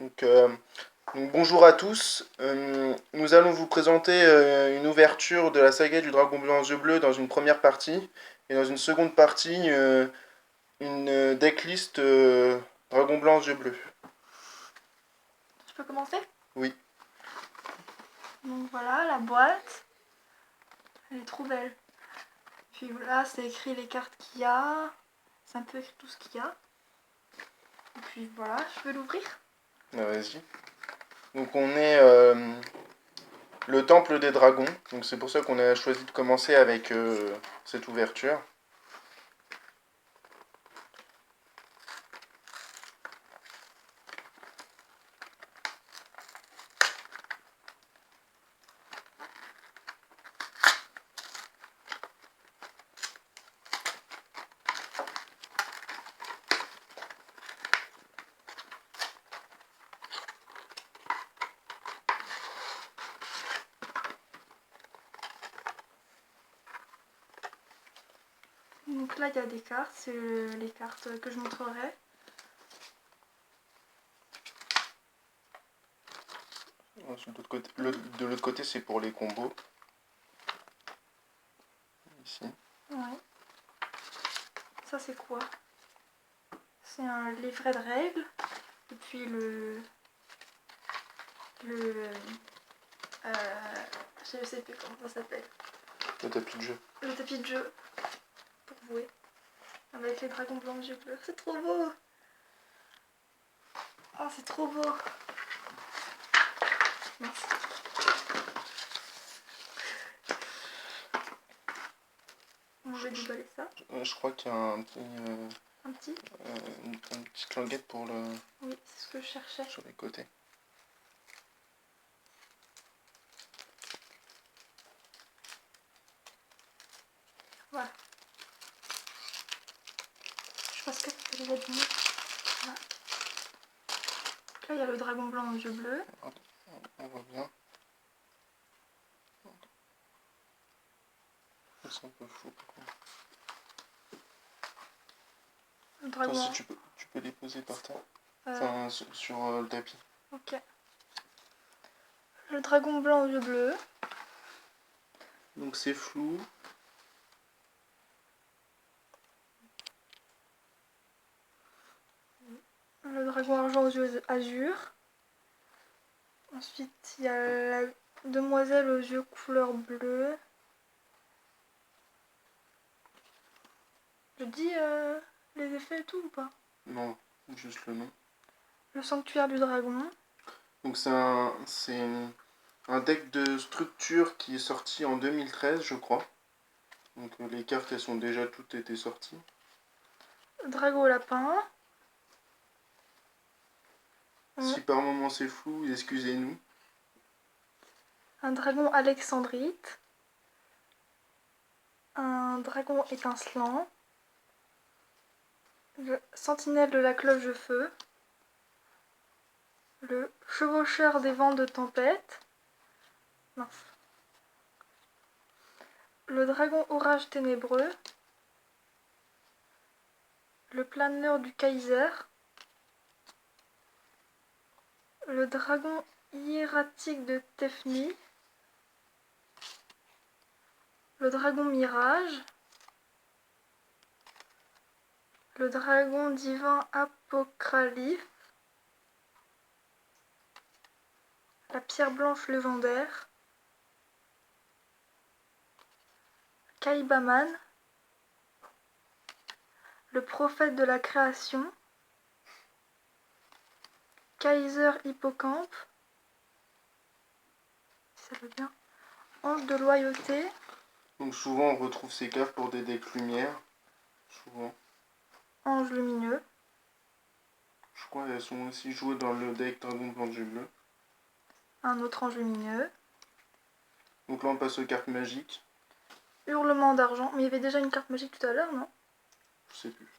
Donc, euh, donc, bonjour à tous. Nous allons vous présenter une ouverture de la saga du Dragon Blanc Yeux Bleu dans une première partie. Et dans une seconde partie, une decklist Dragon Blanc Yeux Bleu. Je peux commencer? Oui. Donc voilà, la boîte. Elle est trop belle. Puis voilà, c'est écrit les cartes qu'il y a. C'est un peu écrit tout ce qu'il y a. Et puis voilà, je vais l'ouvrir. Ah, vas-y. Donc on est le Temple des Dragons. Donc c'est pour ça qu'on a choisi de commencer avec cette ouverture. Donc là, il y a des cartes. C'est les cartes que je montrerai. De l'autre côté, c'est pour les combos. Ici. Ouais. Ça, c'est quoi? C'est un livret de règles. Et puis je sais plus comment ça s'appelle. Le tapis de jeu. Le tapis de jeu. Pour jouer. Avec les dragons blancs yeux bleus. C'est trop beau! Oh, c'est trop beau! Merci. On va déballer ça. Je crois qu'il y a un petit, Un petit? une petite languette pour le. Oui, c'est ce que je cherchais. Sur les côtés. Voilà. Je pense que tu déjà dit. Voilà. Là, il y a le dragon blanc aux yeux bleus. On voit bien. C'est un peu flou. Le dragon. Attends, si tu peux les poser par terre. Enfin, sur le tapis. Ok. Le dragon blanc aux yeux bleus. Donc c'est flou. Le dragon argent aux yeux azur. Ensuite, il y a la demoiselle aux yeux couleur bleue. Je dis les effets et tout ou pas? Non, juste le nom. Le sanctuaire du dragon. Donc c'est un deck de structure qui est sorti en 2013, je crois. Donc les cartes, elles sont déjà toutes été sorties. Dragon au lapin. Si par moment c'est flou, excusez-nous. Un dragon alexandrite. Un dragon étincelant. Le sentinelle de la cloche de feu. Le chevaucheur des vents de tempête. Mince. Le dragon orage ténébreux. Le planeur du Kaiser. Le dragon hiératique de Tefni. Le dragon mirage. Le dragon divin apocryphe. La pierre blanche légendaire. Kaibaman. Le prophète de la création. Kaiser hippocampe. Si ça veut bien. Ange de loyauté. Donc souvent on retrouve ces cartes pour des decks lumière. Souvent. Ange lumineux. Je crois qu'elles sont aussi jouées dans le deck Dragon Blanc Yeux Bleu. Un autre ange lumineux. Donc là on passe aux cartes magiques. Hurlement d'argent. Mais il y avait déjà une carte magique tout à l'heure, non? Je sais plus.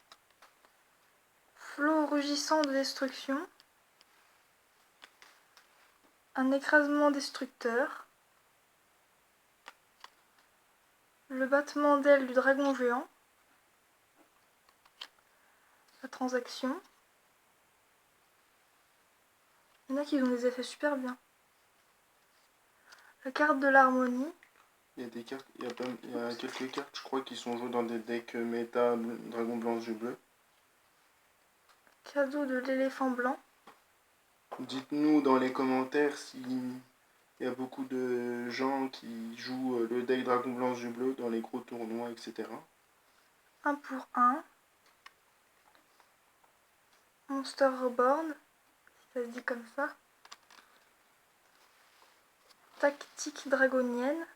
Flot rugissant de destruction. Un écrasement destructeur. Le battement d'ailes du dragon géant. La transaction. Il y en a qui ont des effets super bien. La carte de l'harmonie. Il y a des cartes, il y a quelques cartes, je crois, qui sont jouées dans des decks méta dragon blanc jeu bleu. Cadeau de l'éléphant blanc. Dites-nous dans les commentaires si il y a beaucoup de gens qui jouent le deck dragon blanc jeu bleu dans les gros tournois, etc. 1 pour 1. Monster Reborn, si ça se dit comme ça. Tactique dragonienne.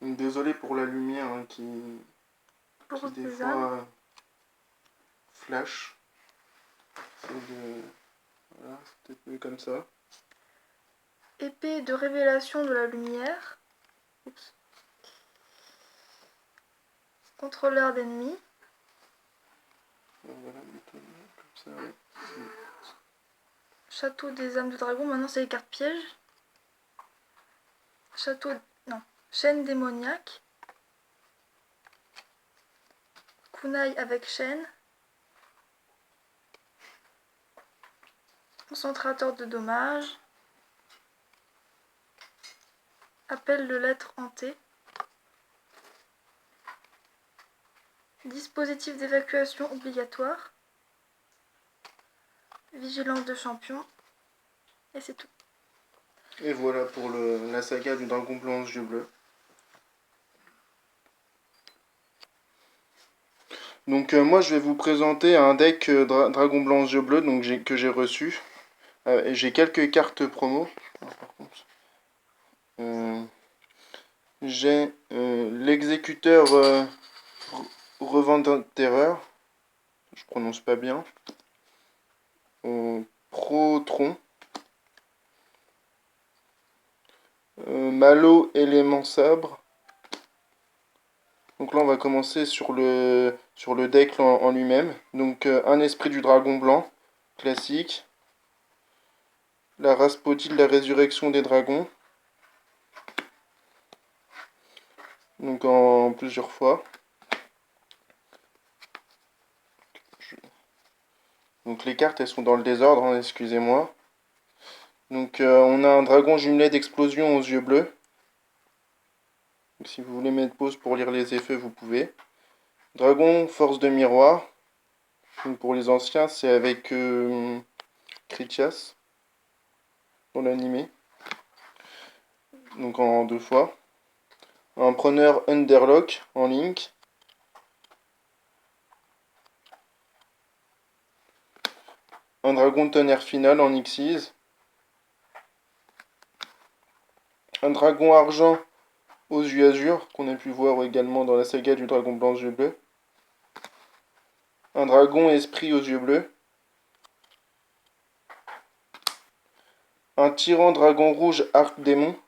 Désolé pour la lumière hein, qui des fois flash. Voilà, c'est peut-être mieux comme ça. Épée de révélation de la lumière. Oups. Contrôleur d'ennemis. Voilà, comme ça, ouais. Château des âmes de dragon. Maintenant, c'est les cartes pièges. Château... Non. Chaîne démoniaque. Kunai avec chaîne. Concentrateur de dommages. Appel de lettres hantées. Dispositif d'évacuation obligatoire. Vigilance de champion. Et c'est tout. Et voilà pour la saga du dragon blanc yeux bleus. Donc moi je vais vous présenter un deck dragon blanc yeux bleus donc que j'ai reçu. J'ai quelques cartes promo. Par contre, j'ai l'exécuteur revente terreur. Je prononce pas bien. Protron. Malo élément sabre. Donc là on va commencer sur le deck en lui-même. Donc un esprit du dragon blanc, classique. La Rasputin, la résurrection des dragons. Donc en plusieurs fois. Donc les cartes elles sont dans le désordre, hein, excusez-moi. Donc on a un dragon jumelé d'explosion aux yeux bleus. Donc, si vous voulez mettre pause pour lire les effets, vous pouvez. Dragon force de miroir. Donc pour les anciens, c'est avec Critias dans l'animé. Donc en 2 fois. Un preneur Underlock en Link. Un dragon tonnerre final en Xyz. Un dragon argent aux yeux azur, qu'on a pu voir également dans la saga du dragon blanc aux yeux bleus. Un dragon esprit aux yeux bleus. Un tyran dragon rouge arc démon.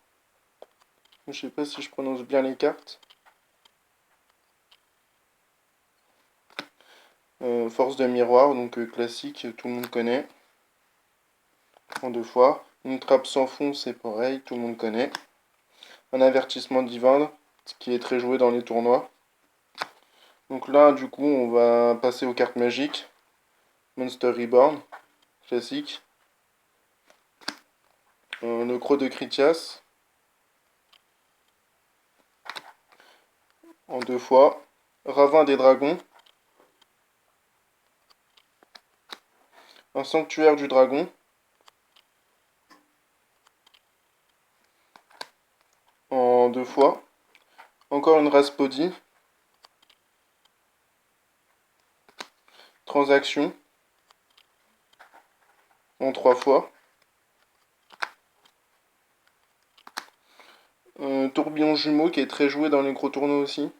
Je sais pas si je prononce bien les cartes. Force de miroir, donc classique, tout le monde connaît. En 2 fois. Une trappe sans fond, c'est pareil, tout le monde connaît. Un avertissement divin, ce qui est très joué dans les tournois. Donc là, du coup, on va passer aux cartes magiques. Monster Reborn, classique. Le croc de Critias. En 2 fois. Ravin des dragons. Un sanctuaire du dragon. En 2 fois. Encore une Rasputin. Transaction. En 3 fois. Tourbillon jumeau qui est très joué dans les gros tournois aussi.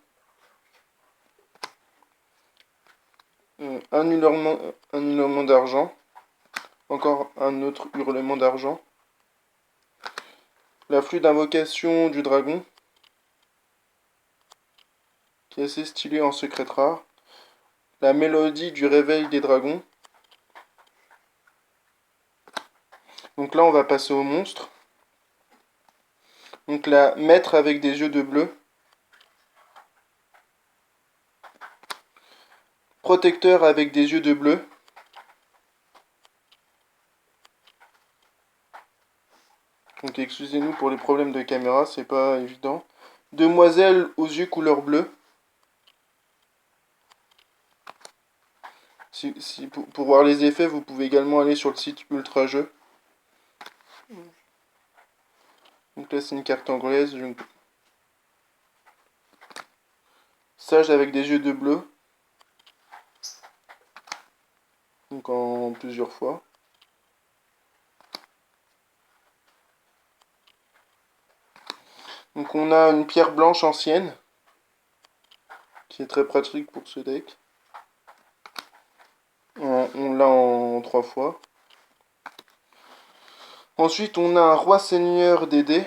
Un hurlement d'argent. Encore un autre hurlement d'argent. L'afflux d'invocation du dragon. Qui est assez stylé en secret rare. La mélodie du réveil des dragons. Donc là on va passer au monstre. Donc la maître avec des yeux de bleu. Protecteur avec des yeux de bleu. Donc excusez-nous pour les problèmes de caméra, c'est pas évident. Demoiselle aux yeux couleur bleue. Pour voir les effets, vous pouvez également aller sur le site Ultra Jeux. Donc là c'est une carte anglaise. Sage avec des yeux de bleu. Donc en plusieurs fois. Donc on a une pierre blanche ancienne. Qui est très pratique pour ce deck. On l'a en 3 fois. Ensuite on a un roi seigneur des dés.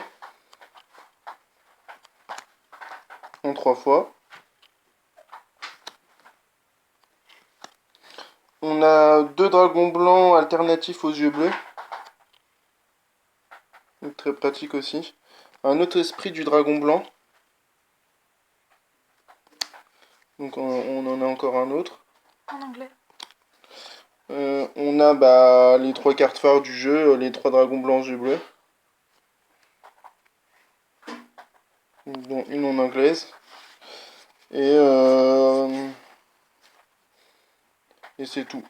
En 3 fois. On a 2 dragons blancs alternatifs aux yeux bleus. Donc très pratique aussi. Un autre esprit du dragon blanc. Donc on en a encore un autre. En anglais. On a les 3 cartes phares du jeu, les 3 dragons blancs yeux bleus. Dont une en anglaise. Et c'est tout.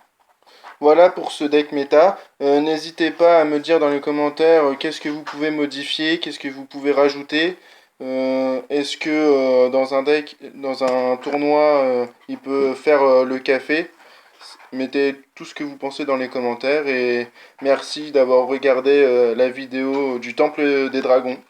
Voilà pour ce deck méta. N'hésitez pas à me dire dans les commentaires qu'est-ce que vous pouvez modifier, qu'est-ce que vous pouvez rajouter. Est-ce que dans un deck, dans un tournoi, il peut faire le café? Mettez tout ce que vous pensez dans les commentaires et merci d'avoir regardé la vidéo du Temple des Dragons.